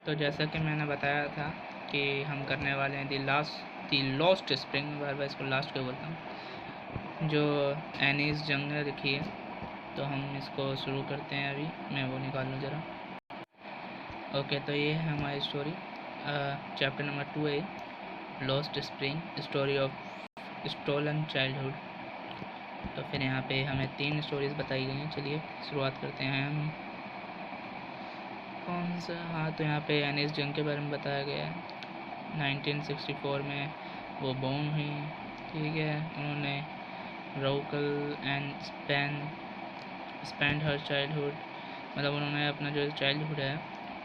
तो जैसा कि मैंने बताया था कि हम करने वाले हैं दी लॉस्ट स्प्रिंग, बार बार इसको लास्ट क्यों बोलता हूँ, जो एनीस जंग ने लिखी है। तो हम इसको शुरू करते हैं। अभी मैं वो निकाल लूँ ज़रा। ओके, तो ये है हमारी स्टोरी, चैप्टर नंबर 2 है lost spring, story of stolen childhood. तो फिर यहाँ पे हमें 3 स्टोरीज़ बताई गई हैं। चलिए शुरुआत करते हैं हम। कौन सा, हाँ, तो यहाँ पे एनीस जंग के बारे में बताया गया है। 1964 में वो बोर्न हुई, ठीक है। उन्होंने रोकल एंड स्पेंड हर चाइल्डहुड, मतलब उन्होंने अपना जो चाइल्डहुड है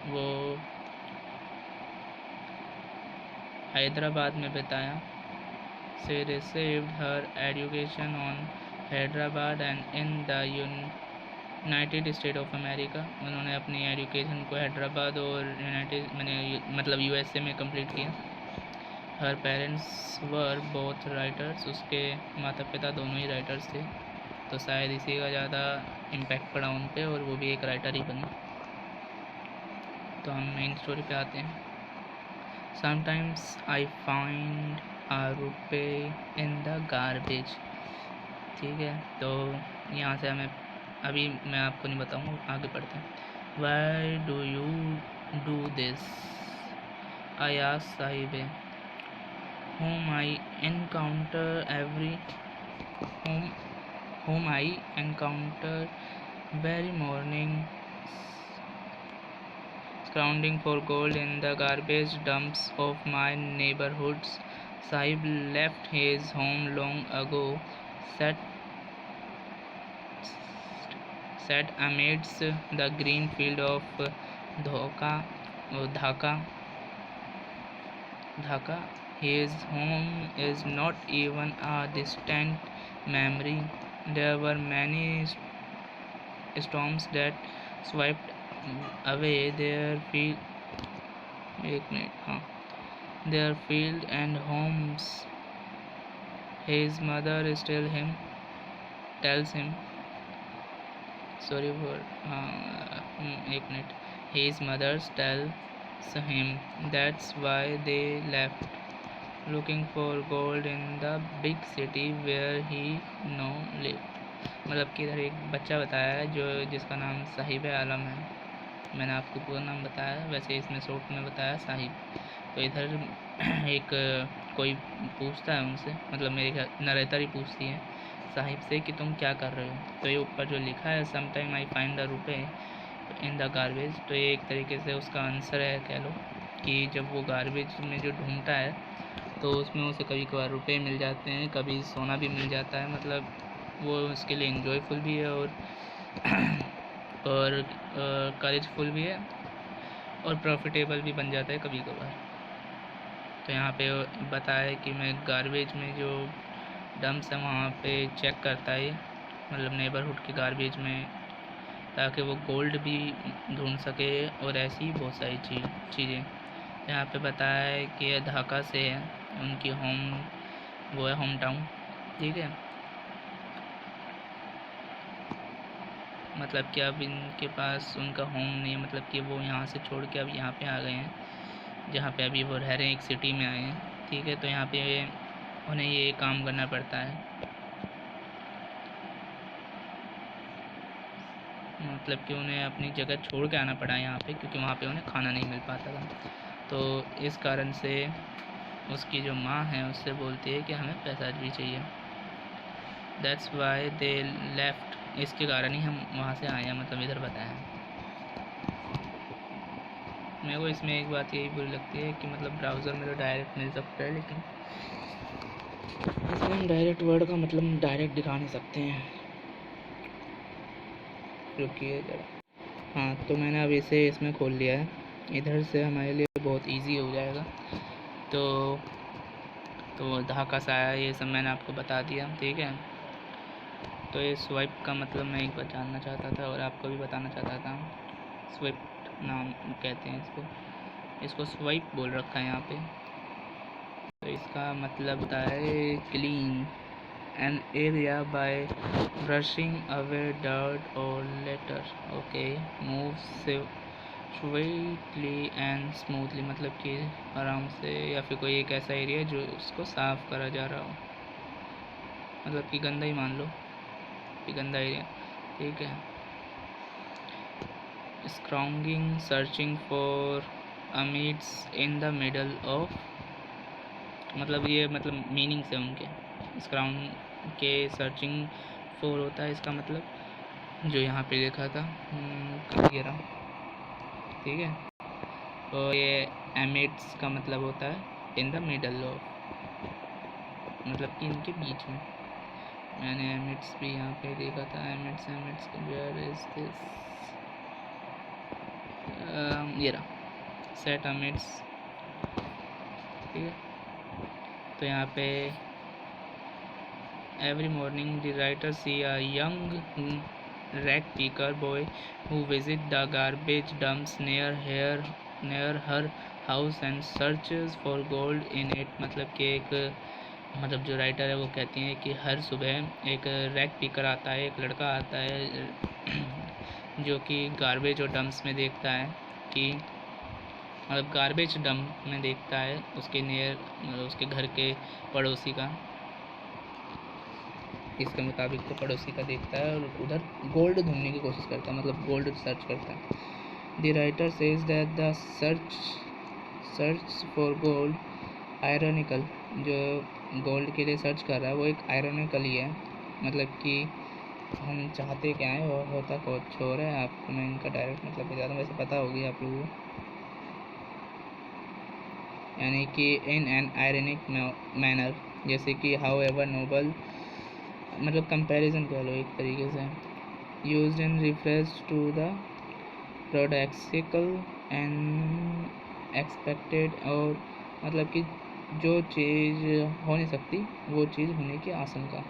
वो हैदराबाद में बिताया। She received her education on Hyderabad and in the United state of America. उन्होंने अपनी एजुकेशन को हैदराबाद और मतलब यूएसए में कंप्लीट किया। हर पेरेंट्स वर बोथ राइटर्स, उसके माता पिता दोनों ही राइटर्स थे, तो शायद इसी का ज़्यादा इम्पैक्ट पड़ा उन पे और वो भी एक राइटर ही बनी। तो हम मेन स्टोरी पे आते हैं। Sometimes I find a rupee in the garbage, ठीक है। तो यहाँ से हमें, अभी मैं आपको नहीं बताऊँगा, आगे पढ़ते हैं। Why do you do this? I asked साहिबे, whom I encounter very morning, scrounging for gold in the garbage dumps of my neighborhoods. Sahib left his home long ago, sat amidst the green field of Dhaka. His home is not even a distant memory. There were many storms that swept away their field and homes. His mother tells him, his mother tells him that's why they left, looking for gold in the big city where he now lived. मतलब कि इधर एक बच्चा बताया है जिसका नाम साहिब आलम है। मैंने आपको पूरा नाम बताया, वैसे इसमें शॉर्ट में बताया साहिब। तो इधर एक कोई पूछता है उनसे, मतलब मेरे नरेटर ही पूछती है साहिब से कि तुम क्या कर रहे हो। तो ये ऊपर जो लिखा है समटाइम आई फाइंड द रुपए इन द गार्बेज, तो ये एक तरीके से उसका आंसर है, कह लो कि जब वो गार्बेज में जो ढूंढता है तो उसमें उसे कभी कभार रुपए मिल जाते हैं, कभी सोना भी मिल जाता है। मतलब वो उसके लिए इन्जॉयफुल भी है और करेजफुल भी है और प्रॉफिटेबल भी बन जाता है कभी कभार। तो यहाँ पे बताया कि मैं गार्बेज में जो डम्प्स है वहाँ पे चेक करता है, मतलब नेबरहुड के गार्बेज में, ताकि वो गोल्ड भी ढूंढ सके और ऐसी बहुत सारी चीज़ें। यहाँ पे बताया है कि यह ढाका से है, उनकी वो है होम टाउन, ठीक है। मतलब कि अब इनके पास उनका होम नहीं है, मतलब कि वो यहाँ से छोड़ के अब यहाँ पे आ गए हैं, जहाँ पे अभी वो रह रहे हैं, एक सिटी में आए हैं, ठीक है। तो यहाँ पे उन्हें ये काम करना पड़ता है, मतलब कि उन्हें अपनी जगह छोड़ के आना पड़ा यहाँ पे, क्योंकि वहाँ पे उन्हें खाना नहीं मिल पाता था। तो इस कारण से उसकी जो माँ है उससे बोलती है कि हमें पैसा भी चाहिए। दैट्स वाई दे लेफ्ट, इसके कारण ही हम वहाँ से आए हैं, मतलब इधर बताया। मेरे को इसमें एक बात यही बुरी लगती है कि मतलब ब्राउज़र में तो डायरेक्ट मिल सकता है, लेकिन इसमें हम डायरेक्ट वर्ड का मतलब डायरेक्ट दिखा नहीं सकते हैं। रुकिए जरा, हाँ, तो मैंने अब इसे इसमें खोल लिया है, इधर से हमारे लिए बहुत इजी हो जाएगा। तो ढाका सा आया, ये सब मैंने आपको बता दिया, ठीक है। तो ये स्वाइप का मतलब मैं एक बार जानना चाहता था और आपको भी बताना चाहता था। स्वाइप नाम कहते हैं इसको स्वाइप बोल रखा है यहाँ पे। तो इसका मतलब होता है clean an area by brushing away dirt और litter, okay. Sweetly and smoothly, मतलब कि आराम से, या फिर कोई एक ऐसा एरिया जो उसको साफ करा जा रहा हो, मतलब कि गंदा ही मान लो कि गंदा एरिया, ठीक है। स्क्रॉन्गिंग सर्चिंग फॉर अमीट्स इन द मिडल ऑफ, मतलब ये मतलब मीनिंग्स है उनके। स्क्राउंड के सर्चिंग फॉर होता है, इसका मतलब जो यहाँ पे लिखा था ये रहा, ठीक है। तो ये एमिट्स का मतलब होता है इन द मिडल ऑफ, मतलब कि इनके बीच में। मैंने एमिट्स भी यहाँ पे देखा था, emits emits where is this, ये रहा सेट एमिट्स, ठीक है। तो यहाँ पे every morning the writer see a young rag picker boy who visit the garbage dumps near her house and searches for gold in it, मतलब कि एक, मतलब जो राइटर है वो कहती हैं कि हर सुबह एक रैग पिकर आता है, एक लड़का आता है जो कि गार्बेज और डंप्स में देखता है कि, मतलब गार्बेज डंप में देखता है उसके नियर, मतलब उसके घर के पड़ोसी का, इसके मुताबिक तो पड़ोसी का देखता है और उधर गोल्ड ढूंढने की कोशिश करता है, मतलब गोल्ड सर्च करता है। The writer says that the search for gold ironical, जो गोल्ड के लिए सर्च कर रहा है वो एक आयरनिकल ही है, मतलब कि हम चाहते क्या है और होता कुछ और है। आपको मैं इनका डायरेक्ट मतलब बता दूँ, वैसे पता होगी आप लोगों को, यानी कि इन एन आयरनिक मैनर, जैसे कि हाउ एवर नोबल, मतलब कंपैरिजन कह लो एक तरीके से, used in reference to the paradoxical and expected, और मतलब कि जो चीज़ हो नहीं सकती वो चीज़ होने की आशंका।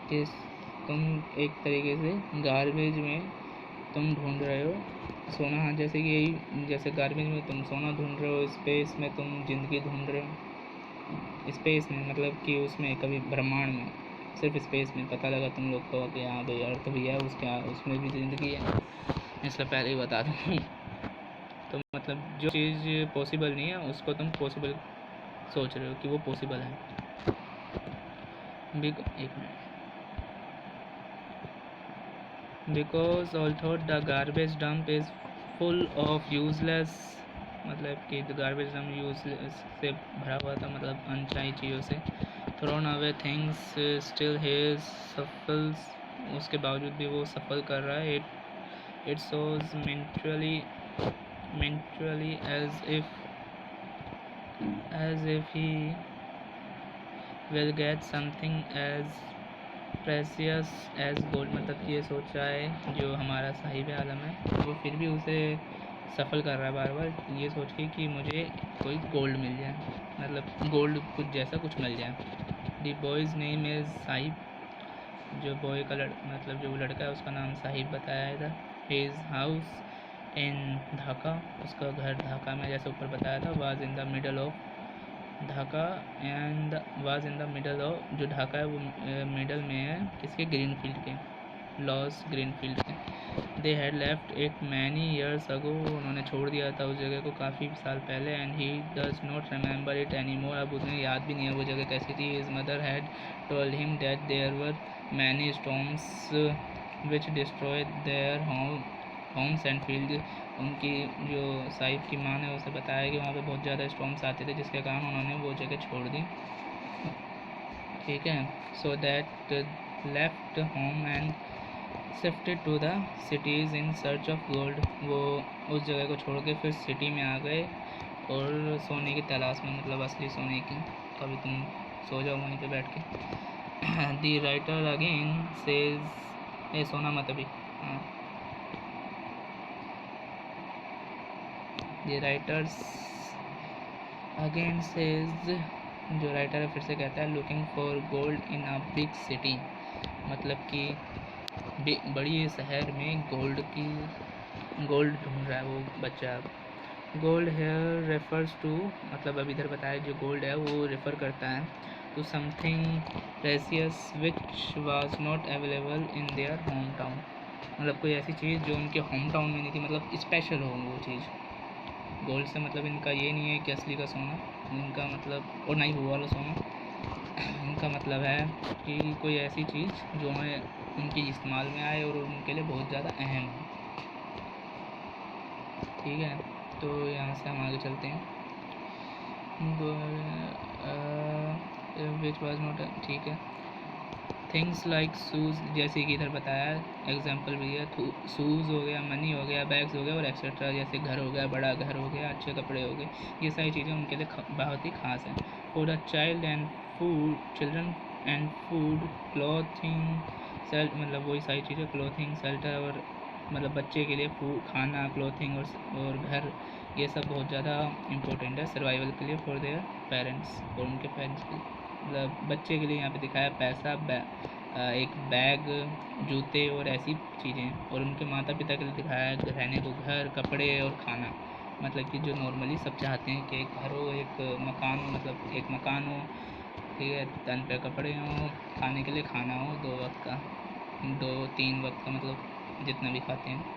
कि तुम एक तरीके से गार्बेज में तुम ढूंढ रहे हो सोना, हाँ जैसे कि यही, जैसे गार्बेज में तुम सोना ढूंढ रहे हो, स्पेस में तुम ज़िंदगी ढूंढ रहे हो। स्पेस में मतलब कि उसमें कभी ब्रह्मांड में, सिर्फ स्पेस में पता लगा तुम लोग को कि हाँ भाई अर्थ भी है, उसमें भी ज़िंदगी है, इसलिए पहले ही बता दूँ। तो मतलब जो चीज़ पॉसिबल नहीं है उसको तुम पॉसिबल सोच रहे हो कि वो पॉसिबल है। एक minute. Because although the garbage dump is full of useless, मतलब कि गार्बेज डंप यूजलेस से भरा हुआ था, मतलब अनचाही चीज़ों से। Thrown away things still he suffers, उसके बावजूद भी वो सफल कर रहा है। It shows mentally as if he will get something as precious as gold, मतलब ये सोच रहा है जो हमारा साहिब आलम है, वो फिर भी उसे सफल कर रहा है बार बार ये सोच के कि मुझे कोई गोल्ड मिल जाए, मतलब गोल्ड कुछ जैसा कुछ मिल जाए। दी बॉयज़ नेम इज़ साहिब, जो बॉय का मतलब जो लड़का है उसका नाम साहिब बताया था। हिज हाउस इन ढाका, उसका घर ढाका में, जैसे ऊपर बताया था, was in the middle of Dhaka and was in the middle of, जो ढाका है वो मिडल में है किसके, ग्रीन फील्ड के, लॉस ग्रीन फील्ड के। They had left it many years ago, उन्होंने छोड़ दिया था उस जगह को काफ़ी साल पहले। And he does not remember it any more, अब उन्हें याद भी नहीं है वो जगह कैसी थी। His mother had told him that there were many storms which destroy their homes and field, उनकी जो साहिब की माँ ने उसे बताया कि वहाँ पे बहुत ज़्यादा स्टॉर्म्स आते थे जिसके कारण उन्होंने वो जगह छोड़ दी, ठीक है। So that left home and shifted to the cities in search of gold, वो उस जगह को छोड़ के फिर सिटी में आ गए और सोने की तलाश में, मतलब असली सोने की। कभी तुम सो जाओ वहीं पे बैठ के। दी राइटर अगेन सेज, ए सोना मत अभी, हाँ। दी राइटर्स अगेन सेज, जो राइटर है फिर से कहता है, looking for gold in a big city, मतलब कि बड़ी शहर में गोल्ड ढूंढ रहा है वो बच्चा। गोल्ड हेयर रेफर्स टू, मतलब अब इधर बताया जो गोल्ड है वो रेफ़र करता है to something precious which was not available in their home town, मतलब कोई ऐसी चीज़ जो उनके होम टाउन में नहीं थी, मतलब स्पेशल हो वो चीज़। गोल्ड से मतलब इनका ये नहीं है कि असली का सोना, इनका मतलब, और ना ही वो वाला सोना। इनका मतलब है कि कोई ऐसी चीज़ जो उनके इस्तेमाल में आए और उनके लिए बहुत ज़्यादा अहम है। ठीक है, तो यहाँ से हम आगे चलते हैं। विच वाज नॉट, ठीक है। थिंग्स लाइक शूज़, जैसे कि इधर बताया एग्जांपल भी है, शूज़ हो गया, मनी हो गया, बैग्स हो गया और एक्सेट्रा, जैसे घर हो गया, बड़ा घर हो गया, अच्छे कपड़े हो गए, ये सारी चीज़ें उनके लिए बहुत ही खास हैं। For the child and food, children and food, clothing, मतलब वही सारी चीज़ें, क्लॉथिंग, शेल्टर, और मतलब बच्चे के लिए फूड, खाना, क्लॉथिंग और घर, ये सब बहुत ज़्यादा इम्पोर्टेंट है सर्वाइवल के लिए, फॉर देयर पेरेंट्स, और उनके पेरेंट्स के लिए। मतलब बच्चे के लिए यहाँ पे दिखाया पैसा, एक बैग, जूते और ऐसी चीज़ें, और उनके माता पिता के लिए दिखाया रहने को घर, कपड़े और खाना। मतलब कि जो नॉर्मली सब चाहते हैं कि एक घर हो, एक मकान हो, मतलब एक मकान हो, ठीक है, तन पे कपड़े हों, खाने के लिए खाना हो, 2 वक्त का, 2-3 वक्त का, मतलब जितना भी खाते हैं।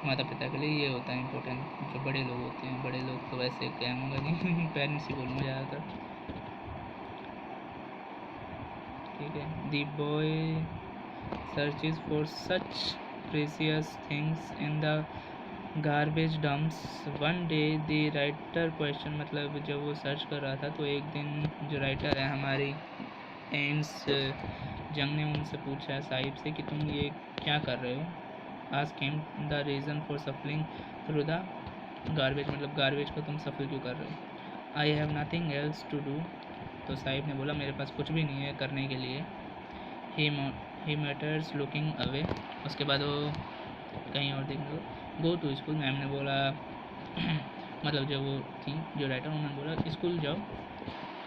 माता पिता के लिए ये होता है इम्पोर्टेंट। जो बड़े लोग होते हैं, बड़े लोग तो वैसे कहूँगा नहीं पेरेंट्स ही बोलूँगा ज़्यादातर। ठीक है, the boy searches for such precious things in the garbage dumps one day. The writer question, मतलब जब वो सर्च कर रहा था तो एक दिन जो राइटर है हमारी एम्स जंग ने उनसे पूछा साहिब से कि तुम ये क्या कर रहे हो। Ask him the reason for suffering through the garbage, मतलब गार्बेज को तुम सफ़र क्यों कर रहे हो। I have nothing else to do, तो साहिब ने बोला मेरे पास कुछ भी नहीं है करने के लिए। ही मैटर्स लुकिंग अवे, उसके बाद वो कहीं और देख लो। गो टू स्कूल, मैम ने बोला मतलब जो वो थी जो राइटर, उन्होंने बोला स्कूल जाओ।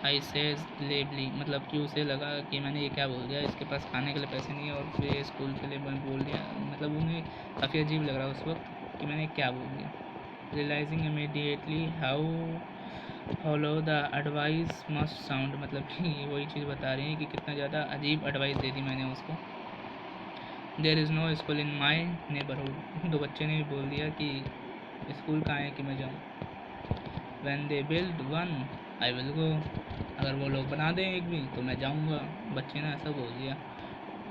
आई सेज लेबली, मतलब कि उसे लगा कि मैंने ये क्या बोल दिया, इसके पास खाने के लिए पैसे नहीं है और फिर स्कूल के लिए मैं बोल दिया, मतलब उन्हें काफ़ी अजीब लग रहा उस वक्त कि मैंने क्या बोल दिया। Realizing immediately how hollow the advice must sound, मतलब कि वही चीज़ बता रही है कि कितना ज़्यादा अजीब एडवाइस दे दी मैंने उसको। There is no school in my neighbourhood, 2 बच्चे ने भी बोल दिया कि स्कूल कहाँ है कि मैं जाऊँ। When they build one I will go, अगर वो लोग बना दें एक भी तो मैं जाऊँगा, बच्चे ने ऐसा बोल दिया।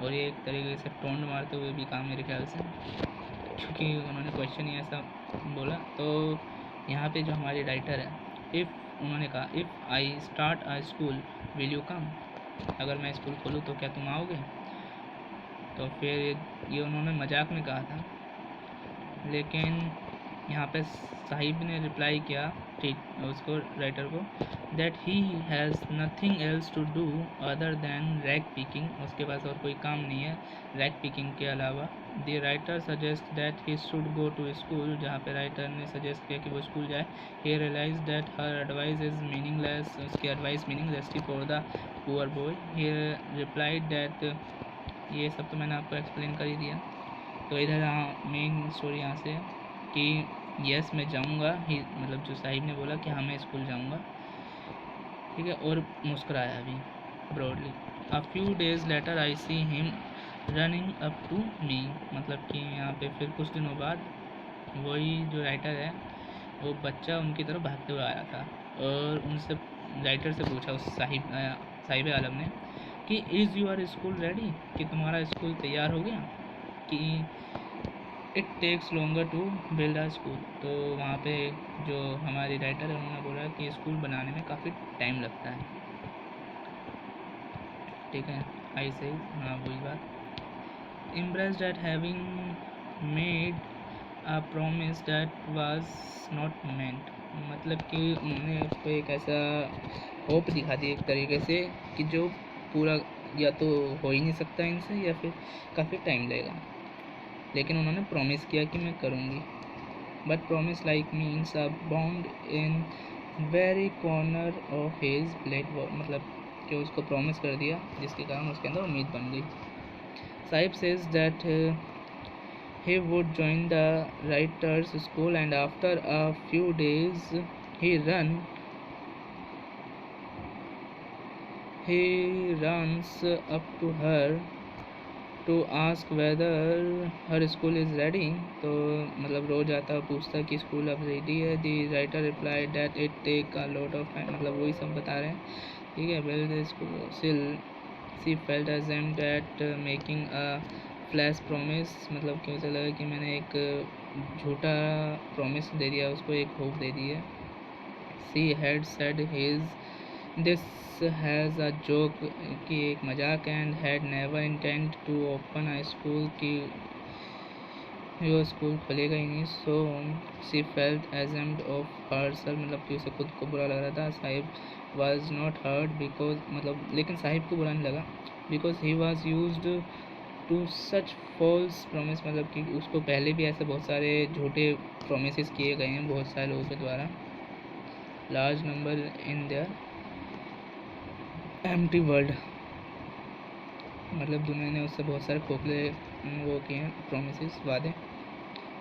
और ये एक तरीके से टोंड मारते हुए भी काम मेरे ख्याल से, क्योंकि उन्होंने क्वेश्चन ही ऐसा बोला। तो यहाँ पे जो हमारे राइटर है, उन्होंने कहा if I start a school will you come, अगर मैं स्कूल खोलूँ तो क्या तुम आओगे। तो फिर ये उन्होंने मजाक में कहा था, लेकिन यहाँ पे साहिब ने रिप्लाई किया उसको, राइटर को, that he has nothing else to do other than rag picking, उसके पास और कोई काम नहीं है रैग पिकिंग के अलावा। The writer suggest that he should go to school, जहाँ पे राइटर ने सजेस्ट किया कि वो स्कूल जाए। He realise that her advice is meaningless, उसकी एडवाइस मीनिंगलेस थी for the poor boy. He replied that, ये सब तो मैंने आपको एक्सप्लेन कर ही दिया। तो इधर मेन स्टोरी यहाँ से है कि यस मैं जाऊँगा ही, मतलब जो साहिब ने बोला कि हाँ मैं स्कूल जाऊँगा, ठीक है, और मुस्कुराया भी broadly. A few days later I see him running up to me, मतलब कि यहाँ पे फिर कुछ दिनों बाद वही जो राइटर है वो बच्चा उनकी तरफ भागते हुए आया था और उनसे राइटर से पूछा उस साहिब आलम ने कि इज़ यूर स्कूल रेडी, कि तुम्हारा स्कूल तैयार हो गया, कि it takes longer to build a school. तो वहाँ पे जो हमारी राइटर है उन्होंने बोला कि स्कूल बनाने में काफ़ी टाइम लगता है, ठीक है। आई से हाँ वही बात। Impressed eight having made a promise that was not meant, मतलब कि उन्होंने उसको एक ऐसा होप दिखा दी एक तरीके से कि जो पूरा या तो हो ही नहीं सकता इनसे या फिर काफ़ी टाइम लगेगा, लेकिन उन्होंने प्रॉमिस किया कि मैं करूँगी। But promise like means a bound in very corner of his plate, मतलब कि उसको प्रॉमिस कर दिया जिसके कारण उसके अंदर उम्मीद बन गई। Sahib says that he would join the writers school and after a few days he runs up to her to ask whether her school is ready, तो मतलब रोज़ आता पूछता कि स्कूल अब रेडी है। The writer reply that it take a lot of time, मतलब वही सब बता रहे हैं, ठीक है। Well the school still she felt ashamed at making a flash promise, मतलब कि उसे लगा कि मैंने एक झूठा प्रॉमिस दे दिया उसको, एक होप दे दी है। She had said his this has a joke, कि एक मजाक, and had never intend to open a school, कि वो स्कूल खुलेगा ही नहीं। So she felt ashamed of herself, मतलब कि उसे खुद को बुरा लग रहा था। Sahib was not hurt because, मतलब लेकिन साहिब को बुरा नहीं लगा, because he was used to such false promise, मतलब कि उसको पहले भी ऐसे बहुत सारे झूठे प्रोमिस किए गए हैं बहुत सारे लोगों के द्वारा। Large number in their empty world, मतलब दुनिया ने उससे बहुत सारे खोखले वो किए हैं प्रोमिस, वादे।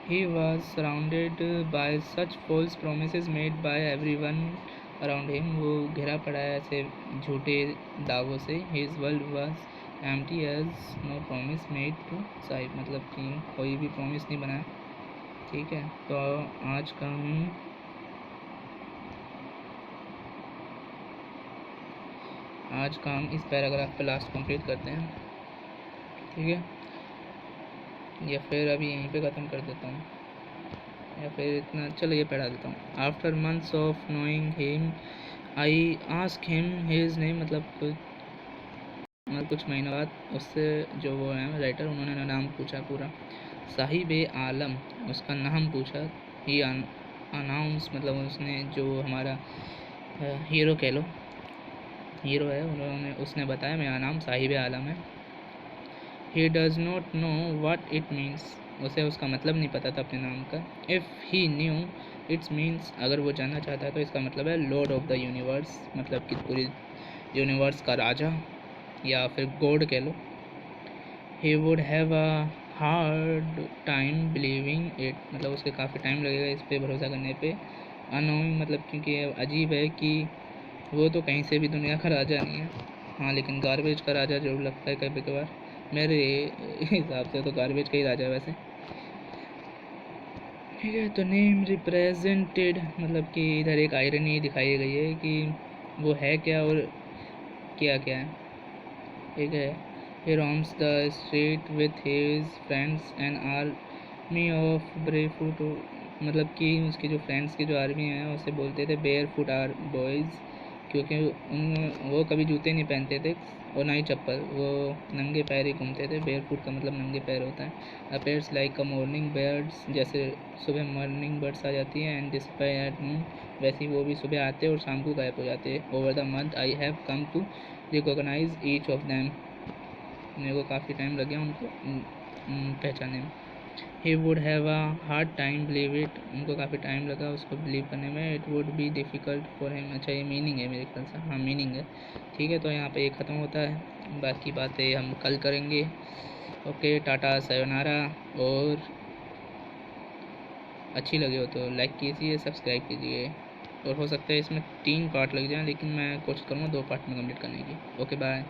He was surrounded by such false promises made by everyone around him, वो घिरा पड़ा है ऐसे झूठे दावों से। His world was empty as no promise made to Sahib, मतलब कि कोई भी प्रॉमिस नहीं बनाया, ठीक है। तो आज का हम इस पैराग्राफ पे लास्ट कंप्लीट करते हैं, ठीक है, या फिर अभी यहीं पे ख़त्म कर देता हूँ, या फिर इतना, चलो ये पढ़ा देता हूँ। After months of knowing him I ask him his name, मतलब कुछ महीनों बाद उससे जो वो है राइटर, उन्होंने नाम पूछा पूरा। साहिब आलम, उसका नाम पूछा। ही अनाउंस, मतलब उसने जो हमारा हीरो कह लो, हीरो है, उसने बताया मेरा नाम साहिब आलम है। He does not know what it means, उसे उसका मतलब नहीं पता था अपने नाम का। If he new it's means, अगर वो जानना चाहता है तो इसका मतलब है लॉर्ड ऑफ द यूनिवर्स, मतलब कि पूरी यूनिवर्स का राजा, या फिर गॉड कह लो। He would have a hard time believing it, मतलब उसके काफ़ी टाइम लगेगा इस पर भरोसा करने पे। अनोइंग, मतलब क्योंकि अजीब है कि वो तो कहीं से भी दुनिया का राजा नहीं है, हाँ लेकिन गार्बेज का राजा जरूर लगता है कभी कभार, मेरे हिसाब से तो गार्बेज का ही राजा है वैसे, ठीक है। तो नेम रिप्रेजेंटेड, मतलब कि इधर एक आयरनी दिखाई गई है कि वो है क्या और क्या क्या है, ठीक है। ही roams the street with his friends and army of barefoot, मतलब कि उसके जो फ्रेंड्स की जो आर्मी है उसे बोलते थे बेयर फुट आर बॉयज़, क्योंकि वो कभी जूते नहीं पहनते थे और ना ही चप्पल, वो नंगे पैर ही घूमते थे। बेयर फुट का मतलब नंगे पैर होता है। Appears like a morning birds, जैसे सुबह मॉर्निंग बर्ड्स आ जाती हैं, एंड डिस्पायर एट नून, वैसे ही वो भी सुबह आते हैं और शाम को गायब हो जाते हैं। Over the month I have come to recognise each of them, मेरे को काफ़ी टाइम लग गया उनको पहचानने में। He would have a hard time believe it, उनको काफ़ी टाइम लगा उसको बिलीव करने में। It would be difficult for him, अच्छा ये मीनिंग है मेरे ख्याल से, हाँ मीनिंग है, ठीक है। तो यहाँ पे ये ख़त्म होता है, बाकी बातें हम कल करेंगे। ओके, टाटा सायोनारा, और अच्छी लगे हो तो लाइक कीजिए, सब्सक्राइब कीजिए, और हो सकता है इसमें 3 पार्ट लग जाएँ, लेकिन मैं कोशिश करूँगा 2 पार्ट में कंप्लीट करने की। Okay bye.